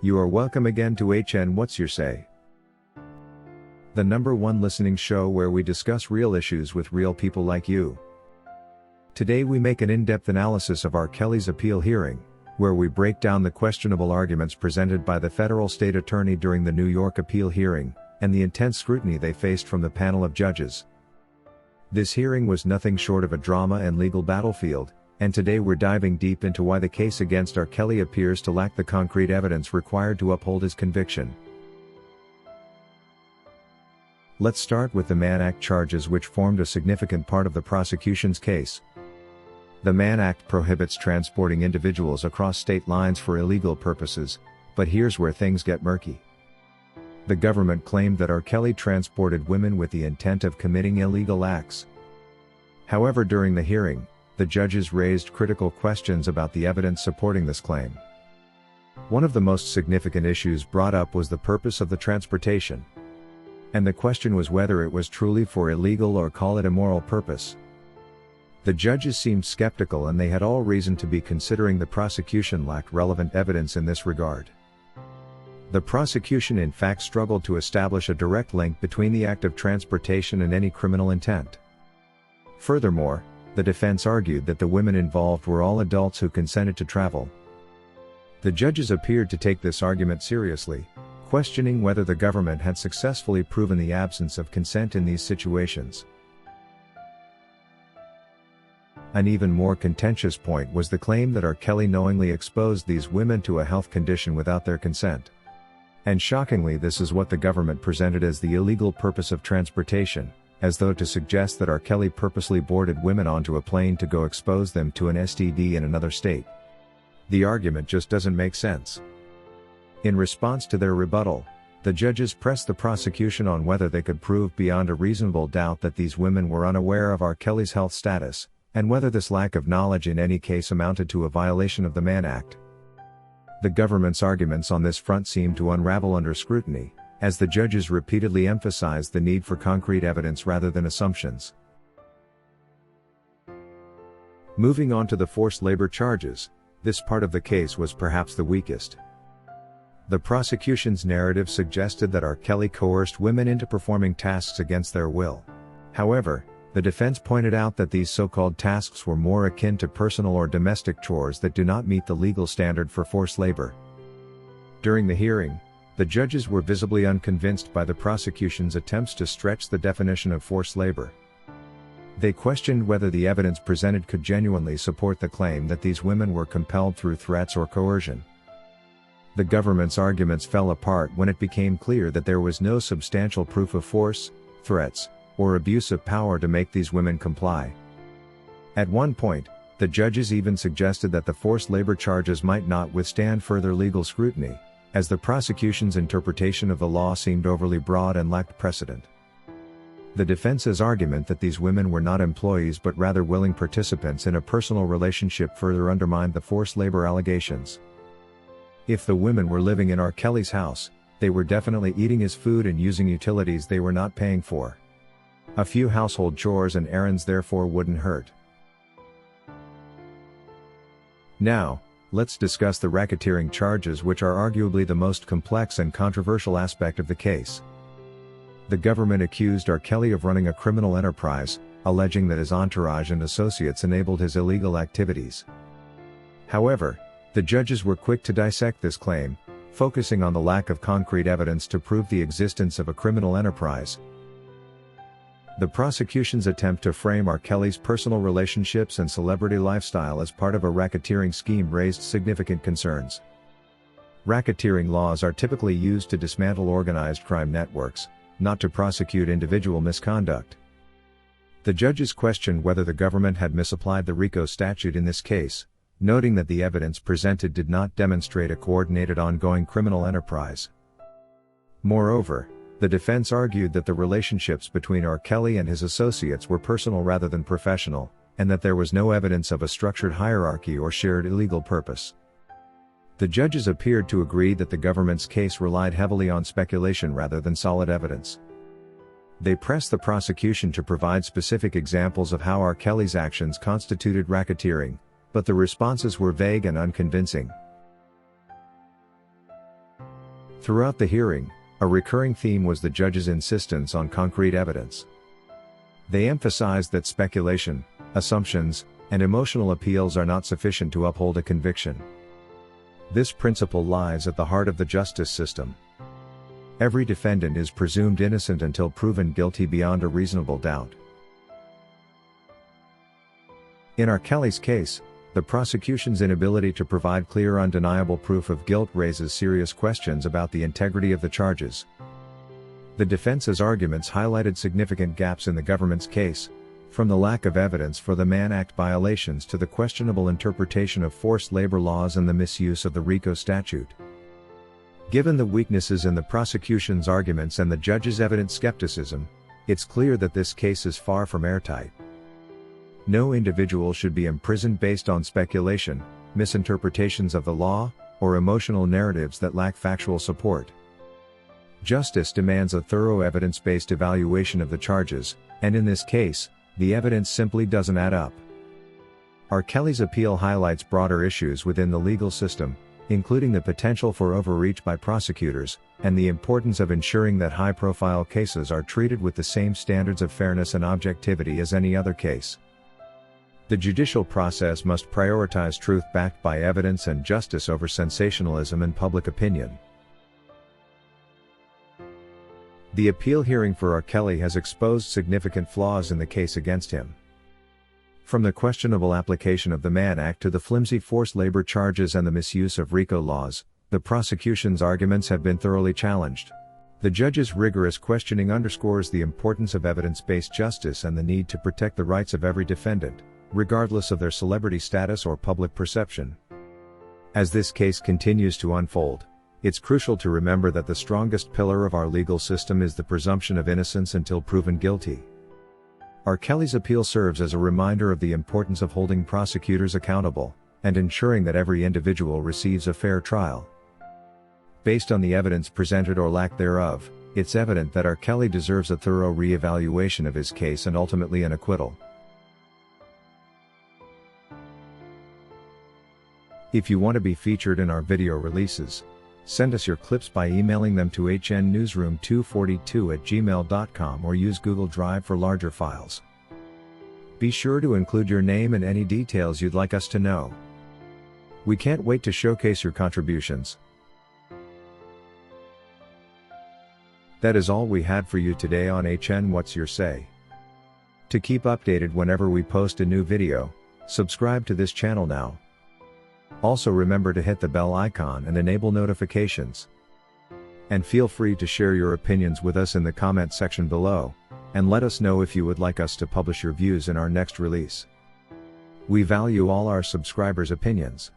You are welcome again to HN What's Your Say? The #1 listening show where we discuss real issues with real people like you. Today we make an in-depth analysis of R. Kelly's appeal hearing, where we break down the questionable arguments presented by the federal state attorney during the New York appeal hearing, and the intense scrutiny they faced from the panel of judges. This hearing was nothing short of a drama and legal battlefield, and today we're diving deep into why the case against R. Kelly appears to lack the concrete evidence required to uphold his conviction. Let's start with the Mann Act charges, which formed a significant part of the prosecution's case. The Mann Act prohibits transporting individuals across state lines for illegal purposes, but here's where things get murky. The government claimed that R. Kelly transported women with the intent of committing illegal acts. However, during the hearing, the judges raised critical questions about the evidence supporting this claim. One of the most significant issues brought up was the purpose of the transportation. And the question was whether it was truly for illegal or call it immoral purpose. The judges seemed skeptical, and they had all reason to be, considering the prosecution lacked relevant evidence in this regard. The prosecution in fact struggled to establish a direct link between the act of transportation and any criminal intent. Furthermore, the defense argued that the women involved were all adults who consented to travel. The judges appeared to take this argument seriously, questioning whether the government had successfully proven the absence of consent in these situations. An even more contentious point was the claim that R. Kelly knowingly exposed these women to a health condition without their consent. And shockingly, this is what the government presented as the illegal purpose of transportation, as though to suggest that R. Kelly purposely boarded women onto a plane to go expose them to an STD in another state. The argument just doesn't make sense. In response to their rebuttal, the judges pressed the prosecution on whether they could prove beyond a reasonable doubt that these women were unaware of R. Kelly's health status, and whether this lack of knowledge in any case amounted to a violation of the Mann Act. The government's arguments on this front seemed to unravel under scrutiny, as the judges repeatedly emphasized the need for concrete evidence rather than assumptions. Moving on to the forced labor charges, this part of the case was perhaps the weakest. The prosecution's narrative suggested that R. Kelly coerced women into performing tasks against their will. However, the defense pointed out that these so-called tasks were more akin to personal or domestic chores that do not meet the legal standard for forced labor. During the hearing, the judges were visibly unconvinced by the prosecution's attempts to stretch the definition of forced labor. They questioned whether the evidence presented could genuinely support the claim that these women were compelled through threats or coercion. The government's arguments fell apart when it became clear that there was no substantial proof of force, threats, or abuse of power to make these women comply. At one point, the judges even suggested that the forced labor charges might not withstand further legal scrutiny, as the prosecution's interpretation of the law seemed overly broad and lacked precedent. The defense's argument that these women were not employees but rather willing participants in a personal relationship further undermined the forced labor allegations. If the women were living in R. Kelly's house, they were definitely eating his food and using utilities they were not paying for. A few household chores and errands therefore wouldn't hurt. Now, let's discuss the racketeering charges, which are arguably the most complex and controversial aspect of the case. The government accused R. Kelly of running a criminal enterprise, alleging that his entourage and associates enabled his illegal activities. However, the judges were quick to dissect this claim, focusing on the lack of concrete evidence to prove the existence of a criminal enterprise. The prosecution's attempt to frame R. Kelly's personal relationships and celebrity lifestyle as part of a racketeering scheme raised significant concerns. Racketeering laws are typically used to dismantle organized crime networks, not to prosecute individual misconduct. The judges questioned whether the government had misapplied the RICO statute in this case, noting that the evidence presented did not demonstrate a coordinated ongoing criminal enterprise. Moreover, the defense argued that the relationships between R. Kelly and his associates were personal rather than professional, and that there was no evidence of a structured hierarchy or shared illegal purpose. The judges appeared to agree that the government's case relied heavily on speculation rather than solid evidence. They pressed the prosecution to provide specific examples of how R. Kelly's actions constituted racketeering, but the responses were vague and unconvincing. Throughout the hearing, a recurring theme was the judge's insistence on concrete evidence. They emphasized that speculation, assumptions, and emotional appeals are not sufficient to uphold a conviction. This principle lies at the heart of the justice system. Every defendant is presumed innocent until proven guilty beyond a reasonable doubt. In R. Kelly's case, the prosecution's inability to provide clear, undeniable proof of guilt raises serious questions about the integrity of the charges. The defense's arguments highlighted significant gaps in the government's case, from the lack of evidence for the Mann Act violations to the questionable interpretation of forced labor laws and the misuse of the RICO statute. Given the weaknesses in the prosecution's arguments and the judge's evident skepticism, it's clear that this case is far from airtight. No individual should be imprisoned based on speculation, misinterpretations of the law, or emotional narratives that lack factual support. Justice demands a thorough evidence-based evaluation of the charges, and in this case, the evidence simply doesn't add up. R. Kelly's appeal highlights broader issues within the legal system, including the potential for overreach by prosecutors, and the importance of ensuring that high-profile cases are treated with the same standards of fairness and objectivity as any other case. The judicial process must prioritize truth backed by evidence and justice over sensationalism and public opinion. The appeal hearing for R. Kelly has exposed significant flaws in the case against him. From the questionable application of the Mann Act to the flimsy forced labor charges and the misuse of RICO laws, the prosecution's arguments have been thoroughly challenged. The judge's rigorous questioning underscores the importance of evidence-based justice and the need to protect the rights of every defendant, regardless of their celebrity status or public perception. As this case continues to unfold, it's crucial to remember that the strongest pillar of our legal system is the presumption of innocence until proven guilty. R. Kelly's appeal serves as a reminder of the importance of holding prosecutors accountable, and ensuring that every individual receives a fair trial. Based on the evidence presented or lack thereof, it's evident that R. Kelly deserves a thorough re-evaluation of his case and ultimately an acquittal. If you want to be featured in our video releases, send us your clips by emailing them to hnnewsroom242@gmail.com or use Google Drive for larger files. Be sure to include your name and any details you'd like us to know. We can't wait to showcase your contributions. That is all we had for you today on HN What's Your Say? To keep updated whenever we post a new video, subscribe to this channel now. Also remember to hit the bell icon and enable notifications. And feel free to share your opinions with us in the comment section below, and let us know if you would like us to publish your views in our next release. We value all our subscribers' opinions.